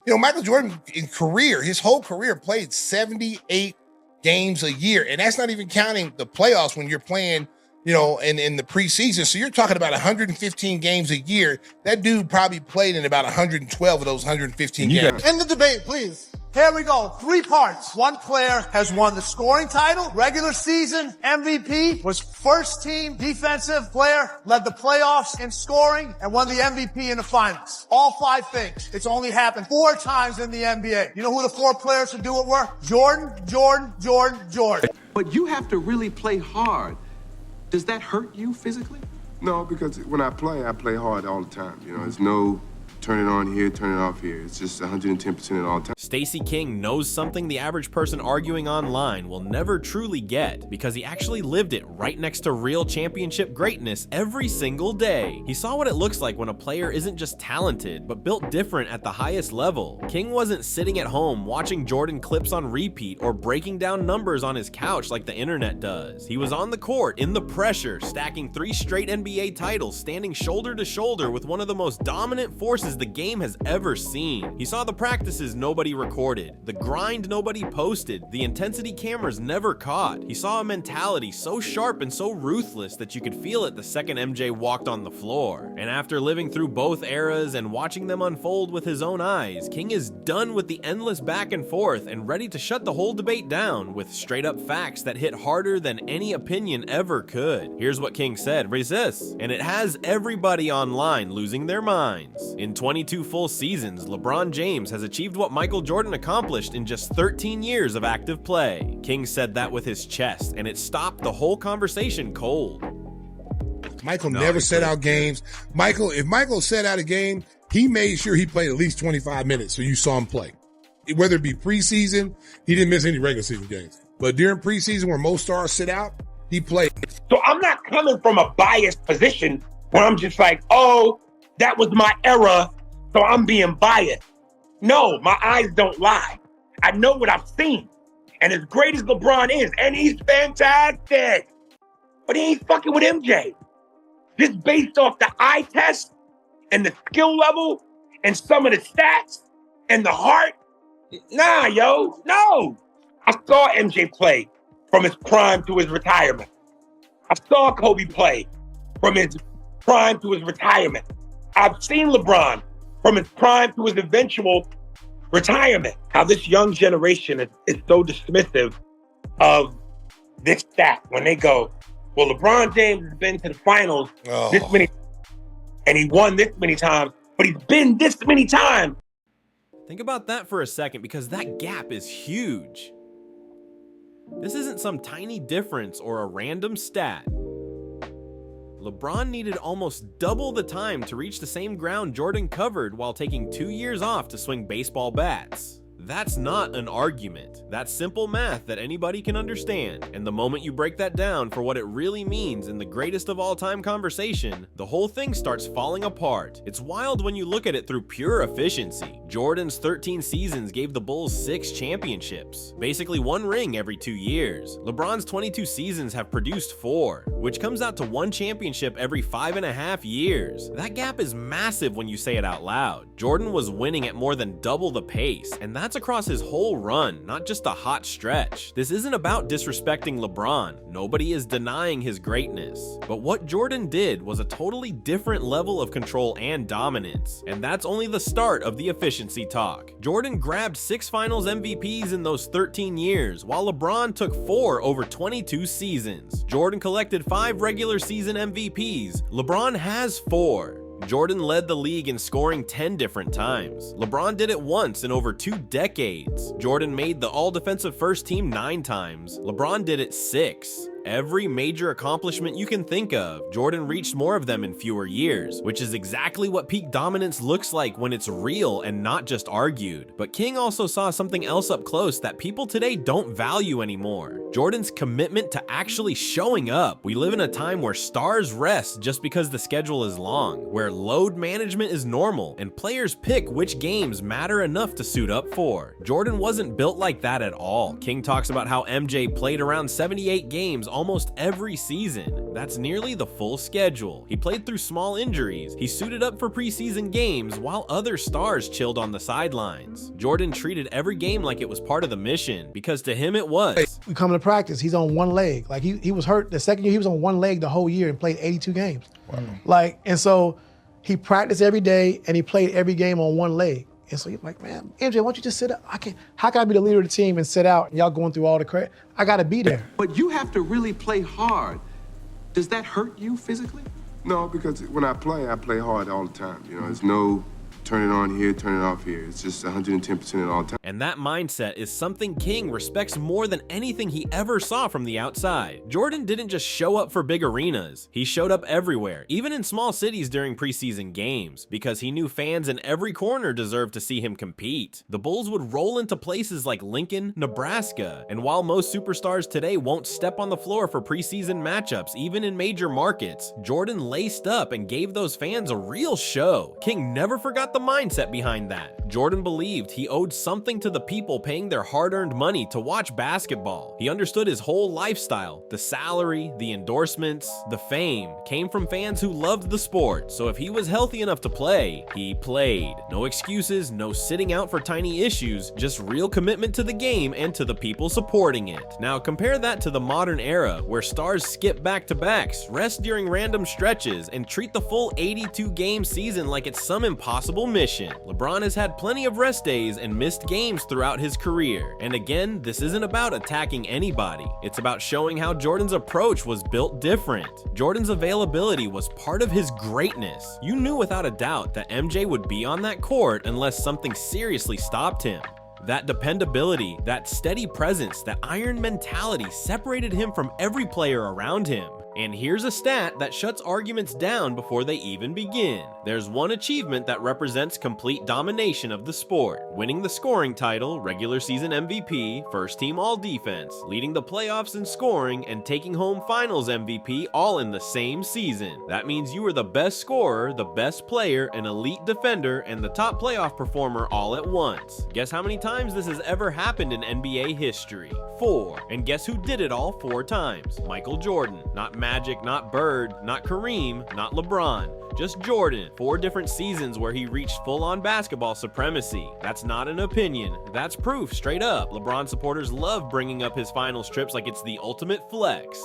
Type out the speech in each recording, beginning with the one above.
You know, Michael Jordan in career, his whole career played 78 games a year. And that's not even counting the playoffs when you're playing, you know, in the preseason. So you're talking about 115 games a year. That dude probably played in about 112 of those 115 games. End the debate, please. Here we go. 3 parts. One player has won the scoring title, regular season MVP, was first team defensive player, led the playoffs in scoring, and won the MVP in the finals. All 5 things. It's only happened 4 times in the NBA. You know who the 4 players who do it were? Jordan, Jordan, Jordan, Jordan. But you have to really play hard. Does that hurt you physically? No, because when I play hard all the time. You know, there's no turn it on here, turn it off here. It's just 110% at all times. Stacey King knows something the average person arguing online will never truly get, because he actually lived it right next to real championship greatness every single day. He saw what it looks like when a player isn't just talented, but built different at the highest level. King wasn't sitting at home watching Jordan clips on repeat or breaking down numbers on his couch like the internet does. He was on the court, in the pressure, stacking 3 straight NBA titles, standing shoulder to shoulder with one of the most dominant forces the game has ever seen. He saw the practices nobody recorded, the grind nobody posted, the intensity cameras never caught. He saw a mentality so sharp and so ruthless that you could feel it the second MJ walked on the floor. And after living through both eras and watching them unfold with his own eyes, King is done with the endless back and forth and ready to shut the whole debate down with straight up facts that hit harder than any opinion ever could. Here's what King said, resist, and it has everybody online losing their minds. In 22 full seasons, LeBron James has achieved what Michael Jordan accomplished in just 13 years of active play. King said that with his chest, and it stopped the whole conversation cold. Michael never set out games. If Michael set out a game, he made sure he played at least 25 minutes so you saw him play. Whether it be preseason, he didn't miss any regular season games. But during preseason where most stars sit out, he played. So I'm not coming from a biased position where I'm just like, oh, that was my era, so I'm being biased. No, my eyes don't lie. I know what I've seen. And as great as LeBron is, and he's fantastic, but he ain't fucking with MJ. Just based off the eye test and the skill level and some of the stats and the heart, nah, yo, no. I saw MJ play from his prime to his retirement. I saw Kobe play from his prime to his retirement. I've seen LeBron from his prime to his eventual retirement. How this young generation is so dismissive of this stat when they go, well, LeBron James has been to the finals this many, and he won this many times, but he's been this many times. Think about that for a second, because that gap is huge. This isn't some tiny difference or a random stat. LeBron needed almost double the time to reach the same ground Jordan covered while taking 2 years off to swing baseball bats. That's not an argument. That's simple math that anybody can understand. And the moment you break that down for what it really means in the greatest of all time conversation, the whole thing starts falling apart. It's wild when you look at it through pure efficiency. Jordan's 13 seasons gave the Bulls 6 championships, basically 1 ring every 2 years. LeBron's 22 seasons have produced 4, which comes out to 1 championship every 5.5 years. That gap is massive when you say it out loud. Jordan was winning at more than double the pace, and that's across his whole run, not just a hot stretch. This isn't about disrespecting LeBron. Nobody is denying his greatness. But what Jordan did was a totally different level of control and dominance. And that's only the start of the efficiency talk. Jordan grabbed 6 finals MVPs in those 13 years, while LeBron took 4 over 22 seasons. Jordan collected 5 regular season MVPs. LeBron has 4. Jordan led the league in scoring 10 different times. LeBron did it once in over 2 decades. Jordan made the all-defensive first team 9 times. LeBron did it 6. Every major accomplishment you can think of, Jordan reached more of them in fewer years, which is exactly what peak dominance looks like when it's real and not just argued. But King also saw something else up close that people today don't value anymore: Jordan's commitment to actually showing up. We live in a time where stars rest just because the schedule is long, where load management is normal, and players pick which games matter enough to suit up for. Jordan wasn't built like that at all. King talks about how MJ played around 78 games almost every season. That's nearly the full schedule. He played through small injuries. He suited up for preseason games while other stars chilled on the sidelines. Jordan treated every game like it was part of the mission, because to him it was. We come to practice, he's on one leg. Like he was hurt the second year, he was on one leg the whole year and played 82 games. Wow. And so he practiced every day and he played every game on one leg. And so he's like, man, MJ, why don't you just sit up? How can I be the leader of the team and sit out and y'all going through all the credit? I gotta be there. But you have to really play hard. Does that hurt you physically? No, because when I play hard all the time. You know, there's no turn it on here, turn it off here. It's just 110% at all times. And that mindset is something King respects more than anything he ever saw from the outside. Jordan didn't just show up for big arenas. He showed up everywhere, even in small cities during preseason games, because he knew fans in every corner deserved to see him compete. The Bulls would roll into places like Lincoln, Nebraska, and while most superstars today won't step on the floor for preseason matchups, even in major markets, Jordan laced up and gave those fans a real show. King never forgot the mindset behind that. Jordan believed he owed something to the people paying their hard-earned money to watch basketball. He understood his whole lifestyle. The salary, the endorsements, the fame came from fans who loved the sport. So if he was healthy enough to play, he played. No excuses, no sitting out for tiny issues, just real commitment to the game and to the people supporting it. Now compare that to the modern era, where stars skip back-to-backs, rest during random stretches, and treat the full 82-game season like it's some impossible mission. LeBron has had plenty of rest days and missed games throughout his career. And again, this isn't about attacking anybody. It's about showing how Jordan's approach was built different. Jordan's availability was part of his greatness. You knew without a doubt that MJ would be on that court unless something seriously stopped him. That dependability, that steady presence, that iron mentality separated him from every player around him. And here's a stat that shuts arguments down before they even begin. There's one achievement that represents complete domination of the sport: winning the scoring title, regular season MVP, first team all-defense, leading the playoffs in scoring, and taking home finals MVP all in the same season. That means you were the best scorer, the best player, an elite defender, and the top playoff performer all at once. Guess how many times this has ever happened in NBA history? 4. And guess who did it all 4 times? Michael Jordan. Not Magic, not Bird, not Kareem, not LeBron. Just Jordan. 4 different seasons where he reached full-on basketball supremacy. That's not an opinion. That's proof, straight up. LeBron supporters love bringing up his finals trips like it's the ultimate flex.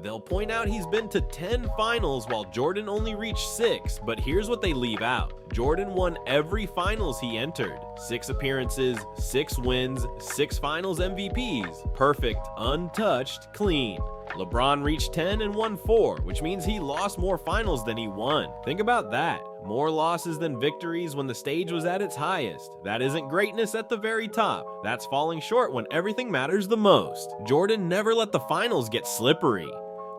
They'll point out he's been to 10 finals while Jordan only reached 6, but here's what they leave out. Jordan won every finals he entered. 6 appearances, 6 wins, 6 finals MVPs. Perfect, untouched, clean. LeBron reached 10 and won 4, which means he lost more finals than he won. Think about that. More losses than victories when the stage was at its highest. That isn't greatness at the very top. That's falling short when everything matters the most. Jordan never let the finals get slippery.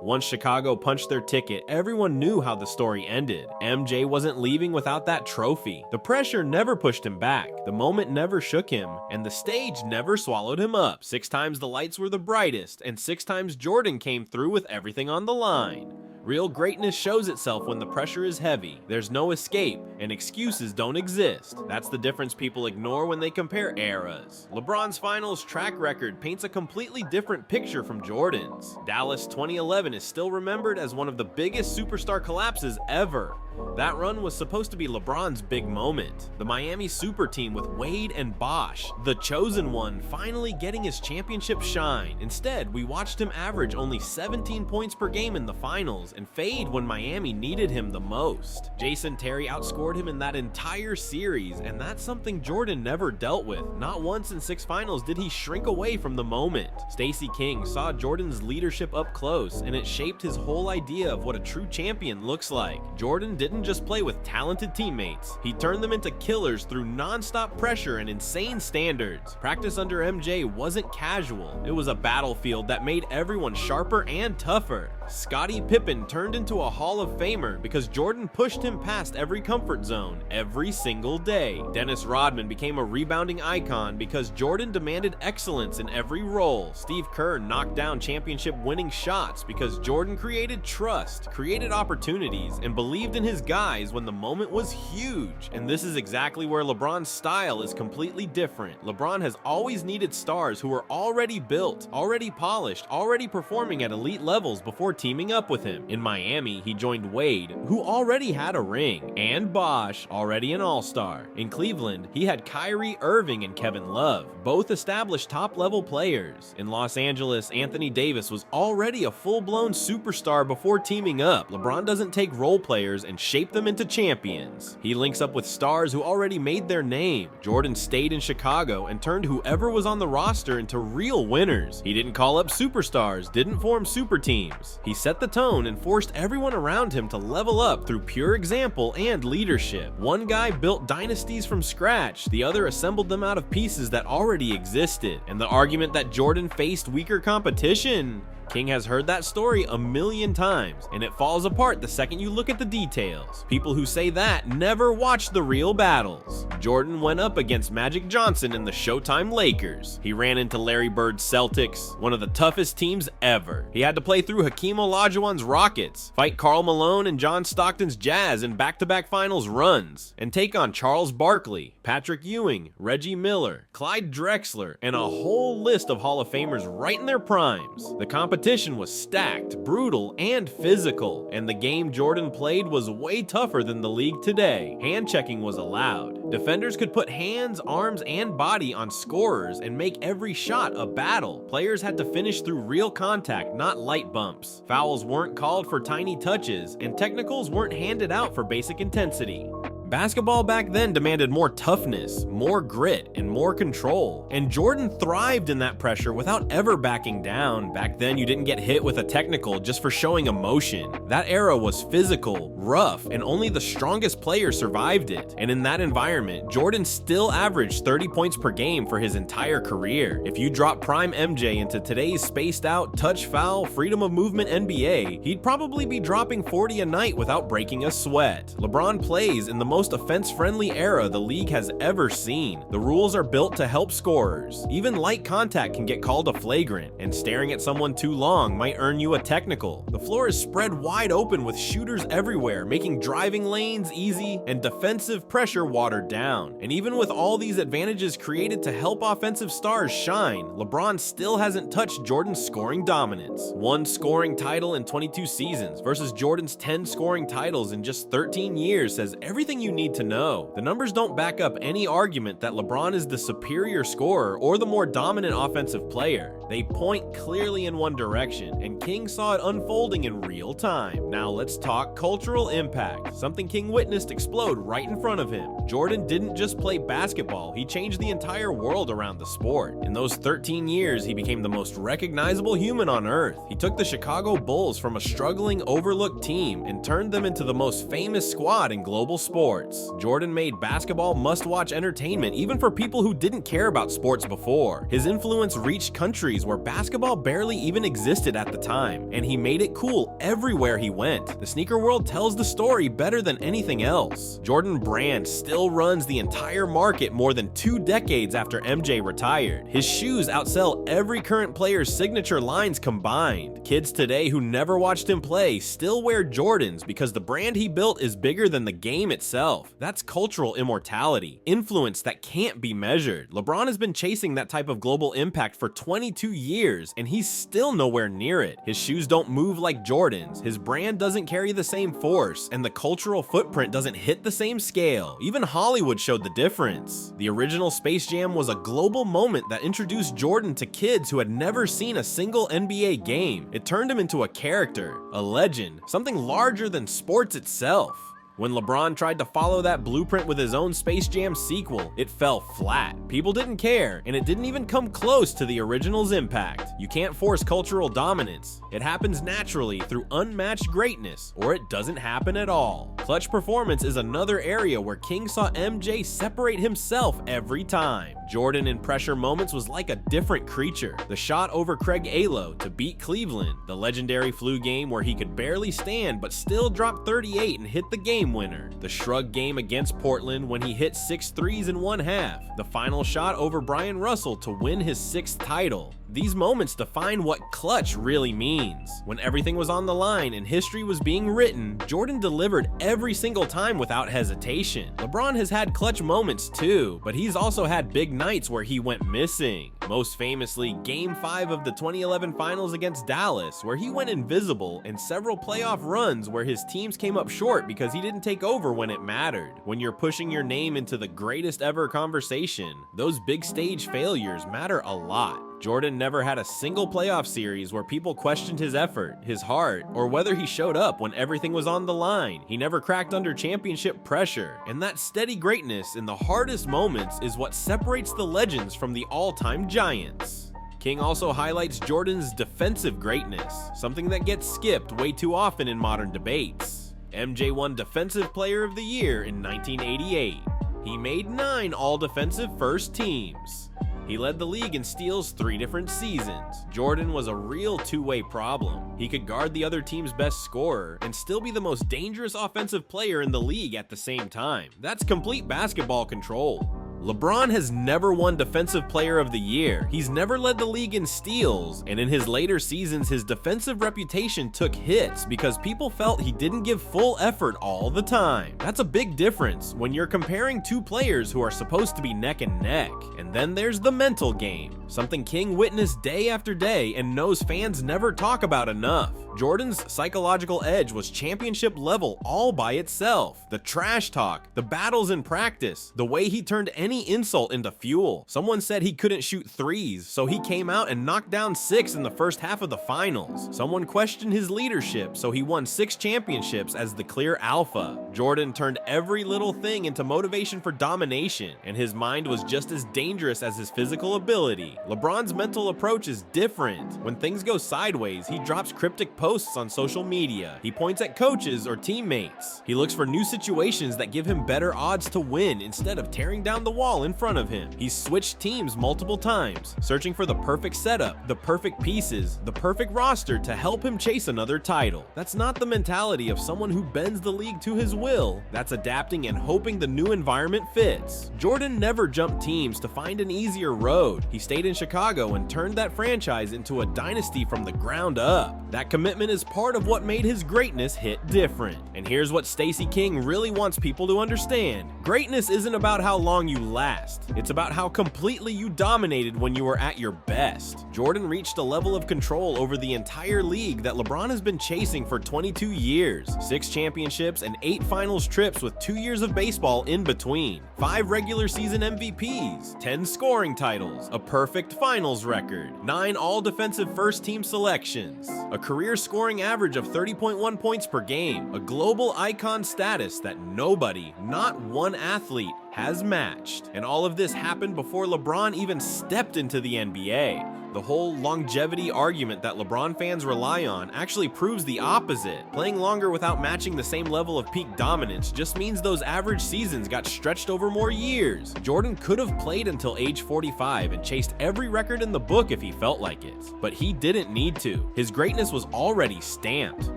Once Chicago punched their ticket, everyone knew how the story ended. MJ wasn't leaving without that trophy. The pressure never pushed him back, the moment never shook him, and the stage never swallowed him up. 6 times the lights were the brightest, and 6 times Jordan came through with everything on the line. Real greatness shows itself when the pressure is heavy. There's no escape, and excuses don't exist. That's the difference people ignore when they compare eras. LeBron's finals track record paints a completely different picture from Jordan's. Dallas 2011 is still remembered as one of the biggest superstar collapses ever. That run was supposed to be LeBron's big moment. The Miami super team with Wade and Bosh, the chosen one, finally getting his championship shine. Instead, we watched him average only 17 points per game in the finals and fade when Miami needed him the most. Jason Terry outscored him in that entire series, and that's something Jordan never dealt with. Not once in 6 finals did he shrink away from the moment. Stacey King saw Jordan's leadership up close, and it shaped his whole idea of what a true champion looks like. Jordan didn't just play with talented teammates. He turned them into killers through non-stop pressure and insane standards. Practice under MJ wasn't casual. It was a battlefield that made everyone sharper and tougher. Scottie Pippen turned into a Hall of Famer because Jordan pushed him past every comfort zone every single day. Dennis Rodman became a rebounding icon because Jordan demanded excellence in every role. Steve Kerr knocked down championship-winning shots because Jordan created trust, created opportunities, and believed in his guys when the moment was huge. And this is exactly where LeBron's style is completely different. LeBron has always needed stars who were already built, already polished, already performing at elite levels before teaming up with him. In Miami, he joined Wade, who already had a ring, and Bosh, already an all-star. In Cleveland, he had Kyrie Irving and Kevin Love, both established top-level players. In Los Angeles, Anthony Davis was already a full-blown superstar before teaming up. LeBron doesn't take role players and shape them into champions. He links up with stars who already made their name. Jordan stayed in Chicago and turned whoever was on the roster into real winners. He didn't call up superstars, didn't form super teams. He set the tone and forced everyone around him to level up through pure example and leadership. One guy built dynasties from scratch, the other assembled them out of pieces that already existed. And the argument that Jordan faced weaker competition, King has heard that story a million times, and it falls apart the second you look at the details. People who say that never watch the real battles. Jordan went up against Magic Johnson in the Showtime Lakers. He ran into Larry Bird's Celtics, one of the toughest teams ever. He had to play through Hakeem Olajuwon's Rockets, fight Karl Malone and John Stockton's Jazz in back-to-back finals runs, and take on Charles Barkley, Patrick Ewing, Reggie Miller, Clyde Drexler, and a whole list of Hall of Famers right in their primes. The competition was stacked, brutal, and physical, and the game Jordan played was way tougher than the league today. Hand checking was allowed. Defenders could put hands, arms, and body on scorers and make every shot a battle. Players had to finish through real contact, not light bumps. Fouls weren't called for tiny touches, and technicals weren't handed out for basic intensity. Basketball back then demanded more toughness, more grit, and more control. And Jordan thrived in that pressure without ever backing down. Back then, you didn't get hit with a technical just for showing emotion. That era was physical, rough, and only the strongest players survived it. And in that environment, Jordan still averaged 30 points per game for his entire career. If you drop prime MJ into today's spaced out, touch foul, freedom of movement NBA, he'd probably be dropping 40 a night without breaking a sweat. LeBron plays in the most offense-friendly era the league has ever seen. The rules are built to help scorers. Even light contact can get called a flagrant, and staring at someone too long might earn you a technical. The floor is spread wide open with shooters everywhere, making driving lanes easy and defensive pressure watered down. And even with all these advantages created to help offensive stars shine, LeBron still hasn't touched Jordan's scoring dominance. One scoring title in 22 seasons versus Jordan's 10 scoring titles in just 13 years says everything you need to know. The numbers don't back up any argument that LeBron is the superior scorer or the more dominant offensive player. They point clearly in one direction, and King saw it unfolding in real time. Now let's talk cultural impact, something King witnessed explode right in front of him. Jordan didn't just play basketball, he changed the entire world around the sport. In those 13 years, he became the most recognizable human on earth. He took the Chicago Bulls from a struggling, overlooked team and turned them into the most famous squad in global sports. Jordan made basketball must-watch entertainment even for people who didn't care about sports before. His influence reached countries where basketball barely even existed at the time, and he made it cool everywhere he went. The sneaker world tells the story better than anything else. Jordan brand still runs the entire market more than 2 decades after MJ retired. His shoes outsell every current player's signature lines combined. Kids today who never watched him play still wear Jordans because the brand he built is bigger than the game itself. That's cultural immortality, influence that can't be measured. LeBron has been chasing that type of global impact for 22 years, and he's still nowhere near it. His shoes don't move like Jordan's, his brand doesn't carry the same force, and the cultural footprint doesn't hit the same scale. Even Hollywood showed the difference. The original Space Jam was a global moment that introduced Jordan to kids who had never seen a single NBA game. It turned him into a character, a legend, something larger than sports itself. When LeBron tried to follow that blueprint with his own Space Jam sequel, it fell flat. People didn't care, and it didn't even come close to the original's impact. You can't force cultural dominance. It happens naturally through unmatched greatness, or it doesn't happen at all. Clutch performance is another area where King saw MJ separate himself every time. Jordan in pressure moments was like a different creature. The shot over Craig Alo to beat Cleveland, the legendary flu game where he could barely stand but still drop 38 and hit the game winner, the shrug game against Portland when he hit 6 threes in one half, the final shot over Brian Russell to win his 6th title. These moments define what clutch really means. When everything was on the line and history was being written, Jordan delivered every single time without hesitation. LeBron has had clutch moments too, but he's also had big nights where he went missing. Most famously, Game 5 of the 2011 Finals against Dallas, where he went invisible, and several playoff runs where his teams came up short because he didn't take over when it mattered. When you're pushing your name into the greatest ever conversation, those big stage failures matter a lot. Jordan never had a single playoff series where people questioned his effort, his heart, or whether he showed up when everything was on the line. He never cracked under championship pressure, and that steady greatness in the hardest moments is what separates the legends from the all-time giants. King also highlights Jordan's defensive greatness, something that gets skipped way too often in modern debates. MJ won Defensive Player of the Year in 1988. He made 9 all-defensive first teams. He led the league in steals 3 different seasons. Jordan was a real two-way problem. He could guard the other team's best scorer and still be the most dangerous offensive player in the league at the same time. That's complete basketball control. LeBron has never won Defensive Player of the Year. He's never led the league in steals, and in his later seasons, his defensive reputation took hits because people felt he didn't give full effort all the time. That's a big difference when you're comparing 2 players who are supposed to be neck and neck. And then there's the mental game, something King witnessed day after day and knows fans never talk about enough. Jordan's psychological edge was championship level all by itself. The trash talk, the battles in practice, the way he turned any insult into fuel. Someone said he couldn't shoot threes, so he came out and knocked down 6 in the first half of the finals. Someone questioned his leadership, so he won 6 championships as the clear alpha. Jordan turned every little thing into motivation for domination, and his mind was just as dangerous as his physical ability. LeBron's mental approach is different. When things go sideways, he drops cryptic posts on social media. He points at coaches or teammates. He looks for new situations that give him better odds to win instead of tearing down the wall in front of him. He's switched teams multiple times, searching for the perfect setup, the perfect pieces, the perfect roster to help him chase another title. That's not the mentality of someone who bends the league to his will. That's adapting and hoping the new environment fits. Jordan never jumped teams to find an easier road. He stayed in Chicago and turned that franchise into a dynasty from the ground up. That commitment is part of what made his greatness hit different. And here's what Stacey King really wants people to understand. Greatness isn't about how long you last. It's about how completely you dominated when you were at your best. Jordan reached a level of control over the entire league that LeBron has been chasing for 22 years. 6 championships and 8 finals trips with 2 years of baseball in between. 5 regular season MVPs, 10 scoring titles, a perfect finals record, 9 all-defensive first-team selections, a career scoring average of 30.1 points per game, a global icon status that nobody, not one athlete, has matched. And all of this happened before LeBron even stepped into the NBA. The whole longevity argument that LeBron fans rely on actually proves the opposite. Playing longer without matching the same level of peak dominance just means those average seasons got stretched over more years. Jordan could have played until age 45 and chased every record in the book if he felt like it, but he didn't need to. His greatness was already stamped.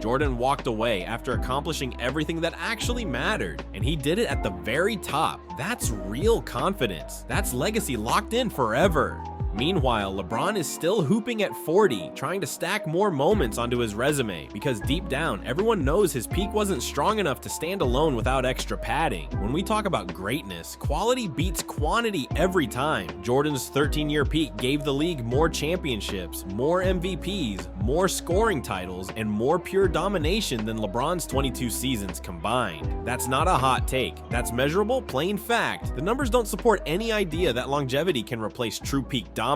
Jordan walked away after accomplishing everything that actually mattered, and he did it at the very top. That's real confidence. That's legacy locked in forever. Meanwhile, LeBron is still hooping at 40, trying to stack more moments onto his resume, because deep down, everyone knows his peak wasn't strong enough to stand alone without extra padding. When we talk about greatness, quality beats quantity every time. Jordan's 13-year peak gave the league more championships, more MVPs, more scoring titles, and more pure domination than LeBron's 22 seasons combined. That's not a hot take. That's measurable, plain fact. The numbers don't support any idea that longevity can replace true peak dominance.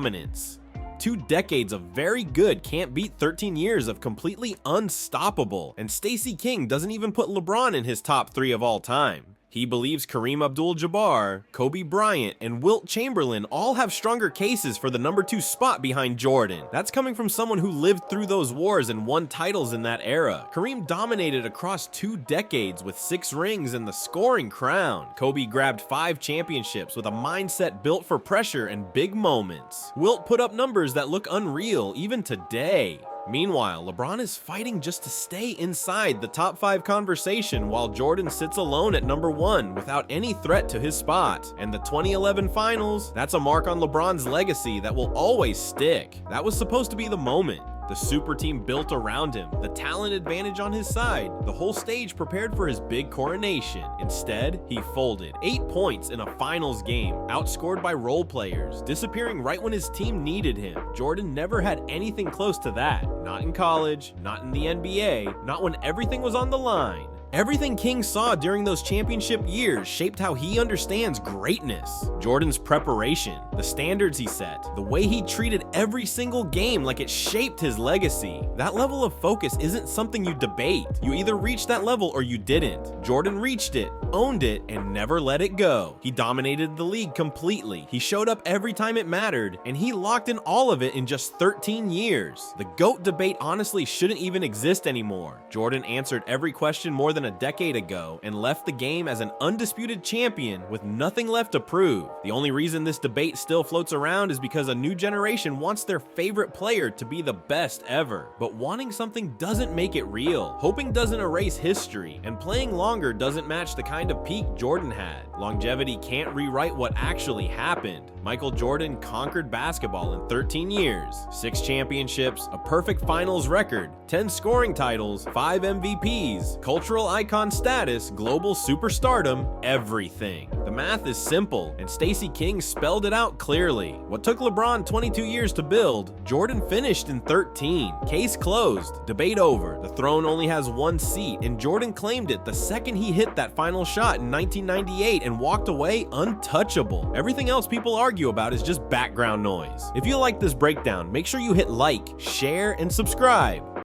2 decades of very good can't beat 13 years of completely unstoppable, and Stacey King doesn't even put LeBron in his top 3 of all time. He believes Kareem Abdul-Jabbar, Kobe Bryant, and Wilt Chamberlain all have stronger cases for the number 2 spot behind Jordan. That's coming from someone who lived through those wars and won titles in that era. Kareem dominated across 2 decades with 6 rings and the scoring crown. Kobe grabbed 5 championships with a mindset built for pressure and big moments. Wilt put up numbers that look unreal even today. Meanwhile, LeBron is fighting just to stay inside the top 5 conversation while Jordan sits alone at number 1 without any threat to his spot. And the 2011 finals, that's a mark on LeBron's legacy that will always stick. That was supposed to be the moment. The super team built around him, the talent advantage on his side, the whole stage prepared for his big coronation. Instead, he folded 8 points in a finals game, outscored by role players, disappearing right when his team needed him. Jordan never had anything close to that. Not in college, not in the NBA, not when everything was on the line. Everything King saw during those championship years shaped how he understands greatness. Jordan's preparation, the standards he set, the way he treated every single game like it shaped his legacy. That level of focus isn't something you debate. You either reached that level or you didn't. Jordan reached it, owned it, and never let it go. He dominated the league completely. He showed up every time it mattered, and he locked in all of it in just 13 years. The GOAT debate honestly shouldn't even exist anymore. Jordan answered every question more than a decade ago and left the game as an undisputed champion with nothing left to prove. The only reason this debate still floats around is because a new generation wants their favorite player to be the best ever. But wanting something doesn't make it real. Hoping doesn't erase history, and playing longer doesn't match the kind of peak Jordan had. Longevity can't rewrite what actually happened. Michael Jordan conquered basketball in 13 years, 6 championships, a perfect finals record, 10 scoring titles, 5 MVPs, cultural icon status, global superstardom, everything. The math is simple, and Stacey King spelled it out clearly. What took LeBron 22 years to build, Jordan finished in 13. Case closed, debate over. The throne only has 1 seat, and Jordan claimed it the second he hit that final shot in 1998 and walked away untouchable. Everything else people argue about is just background noise. If you like this breakdown, make sure you hit like, share, and subscribe.